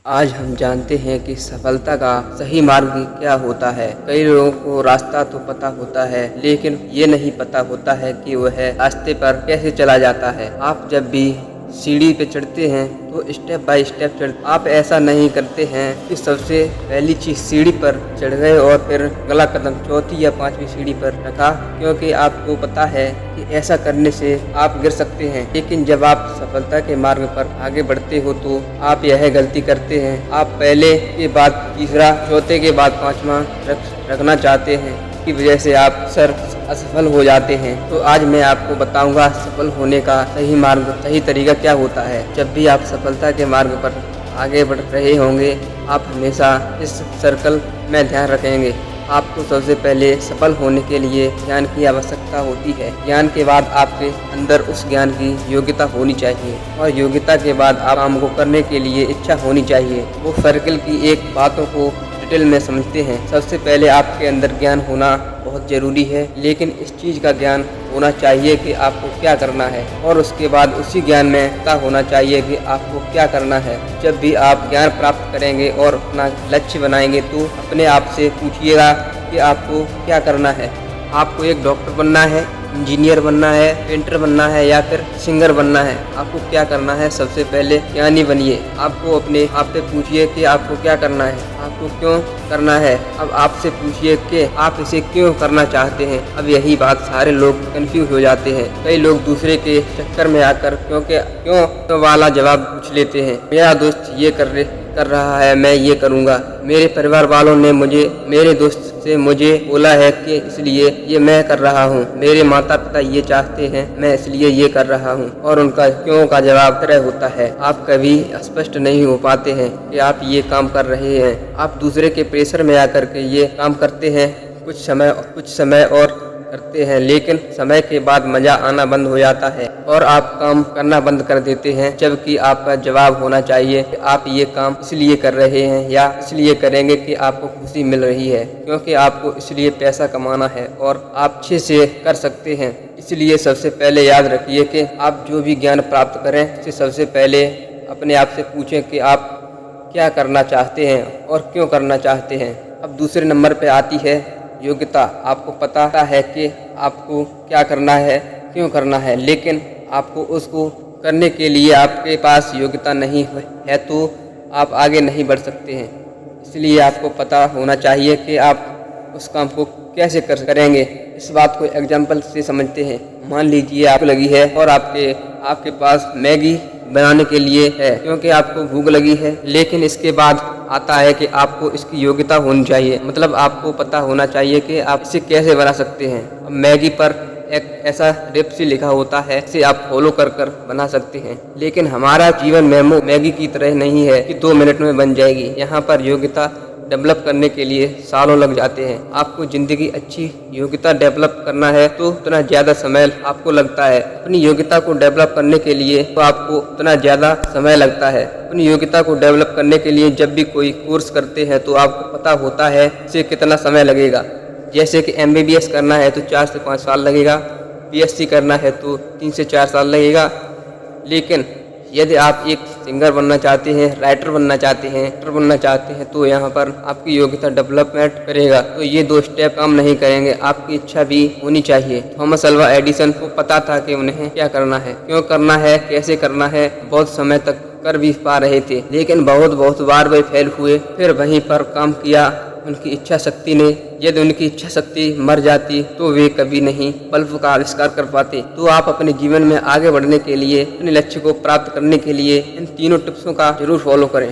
आज हम जानते हैं कि सफलता का सही मार्ग क्या होता है। कई लोगों को रास्ता तो पता होता है, लेकिन ये नहीं पता होता है कि वह रास्ते पर कैसे चला जाता है। आप जब भी सीढ़ी पे चढ़ते हैं तो स्टेप बाय स्टेप चढ़ते। आप ऐसा नहीं करते हैं कि सबसे पहली चीज सीढ़ी पर चढ़ गए और फिर अगला कदम चौथी या पांचवी सीढ़ी पर रखा, क्योंकि आपको पता है कि ऐसा करने से आप गिर सकते हैं। लेकिन जब आप सफलता के मार्ग पर आगे बढ़ते हो तो आप यह गलती करते हैं, आप पहले के बाद तीसरा, चौथे के बाद पांचवा रखना चाहते हैं, की वजह से आप असफल हो जाते हैं। तो आज मैं आपको बताऊंगा सफल होने का सही मार्ग, सही तरीका क्या होता है। जब भी आप सफलता के मार्ग पर आगे बढ़ रहे होंगे, आप हमेशा इस सर्कल में ध्यान रखेंगे। आपको सबसे पहले सफल होने के लिए ज्ञान की आवश्यकता होती है। ज्ञान के बाद आपके अंदर उस ज्ञान की योग्यता होनी चाहिए, और योग्यता के बाद आप काम को करने के लिए इच्छा होनी चाहिए। वो सर्कल की एक बातों को डिटेल में समझते हैं। सबसे पहले आपके अंदर ज्ञान होना बहुत ज़रूरी है, लेकिन इस चीज़ का ज्ञान होना चाहिए कि आपको क्या करना है, और उसके बाद उसी ज्ञान में पता होना चाहिए कि आपको क्या करना है। जब भी आप ज्ञान प्राप्त करेंगे और अपना लक्ष्य बनाएंगे तो अपने आप से पूछिएगा कि आपको क्या करना है। आपको एक डॉक्टर बनना है, इंजीनियर बनना है, पेंटर बनना है, या फिर सिंगर बनना है। आपको क्या करना है? सबसे पहले ज्ञानी बनिए। आपको अपने आप से पूछिए कि आपको क्या करना है, आपको क्यों करना है। अब आपसे पूछिए कि आप इसे क्यों करना चाहते हैं। अब यही बात सारे लोग कंफ्यूज हो जाते हैं। कई लोग दूसरे के चक्कर में आकर क्यों वाला जवाब पूछ लेते हैं। मेरा दोस्त ये कर रहा है, मैं ये करूँगा। मेरे परिवार वालों ने मेरे दोस्त से मुझे बोला है कि इसलिए ये मैं कर रहा हूँ। मेरे माता पिता ये चाहते हैं, मैं इसलिए ये कर रहा हूँ। और उनका क्यों का जवाब तरह होता है। आप कभी स्पष्ट नहीं हो पाते हैं कि आप ये काम कर रहे हैं। आप दूसरे के प्रेशर में आकर के ये काम करते हैं, कुछ समय और करते हैं, लेकिन समय के बाद मजा आना बंद हो जाता है और आप काम करना बंद कर देते हैं। जबकि आपका जवाब होना चाहिए कि आप ये काम इसलिए कर रहे हैं या इसलिए करेंगे कि आपको खुशी मिल रही है, क्योंकि आपको इसलिए पैसा कमाना है और आप अच्छे से कर सकते हैं। इसलिए सबसे पहले याद रखिए कि आप जो भी ज्ञान प्राप्त करें उससे सबसे पहले अपने आप से पूछें कि आप क्या करना चाहते हैं और क्यों करना चाहते हैं। अब दूसरे नंबर पे आती है योग्यता। आपको पता है कि आपको क्या करना है, क्यों करना है, लेकिन आपको उसको करने के लिए आपके पास योग्यता नहीं है तो आप आगे नहीं बढ़ सकते हैं। इसलिए आपको पता होना चाहिए कि आप उस काम को कैसे करेंगे। इस बात को एग्जाम्पल से समझते हैं। मान लीजिए आपको लगी है और आपके पास मैगी बनाने के लिए है, क्योंकि आपको भूख लगी है, लेकिन इसके बाद आता है कि आपको इसकी योग्यता होनी चाहिए। मतलब आपको पता होना चाहिए कि आप इसे कैसे बना सकते हैं। अब मैगी पर एक ऐसा रेसिपी लिखा होता है, इसे आप फॉलो कर बना सकते हैं। लेकिन हमारा जीवन मैगी की तरह नहीं है कि 2 मिनट में बन जाएगी। यहाँ पर योग्यता डेवलप करने के लिए सालों लग जाते हैं। आपको जिंदगी अच्छी योग्यता डेवलप करना है तो उतना ज़्यादा समय आपको लगता है। अपनी योग्यता को डेवलप करने के लिए तो आपको उतना ज़्यादा समय लगता है। अपनी योग्यता को डेवलप करने के लिए जब भी कोई कोर्स करते हैं तो आपको पता होता है इसे कितना समय लगेगा। जैसे कि MBBS करना है तो 4 से 5 साल लगेगा, BSc करना है तो 3 से 4 साल लगेगा। लेकिन यदि आप एक सिंगर बनना चाहते हैं, राइटर बनना चाहते हैं, एक्टर बनना चाहते हैं, तो यहाँ पर आपकी योग्यता डेवलपमेंट करेगा तो ये 2 स्टेप काम नहीं करेंगे। आपकी इच्छा भी होनी चाहिए। थॉमस अल्वा एडिसन को पता था कि उन्हें क्या करना है, क्यों करना है, कैसे करना है। बहुत समय तक कर भी पा रहे थे, लेकिन बहुत बार वे फेल हुए। फिर वहीं पर काम किया उनकी इच्छा शक्ति ने। यदि उनकी इच्छा शक्ति मर जाती तो वे कभी नहीं बल्ब का आविष्कार कर पाते। तो आप अपने जीवन में आगे बढ़ने के लिए, अपने लक्ष्य को प्राप्त करने के लिए इन तीनों टिप्सों का जरूर फॉलो करें।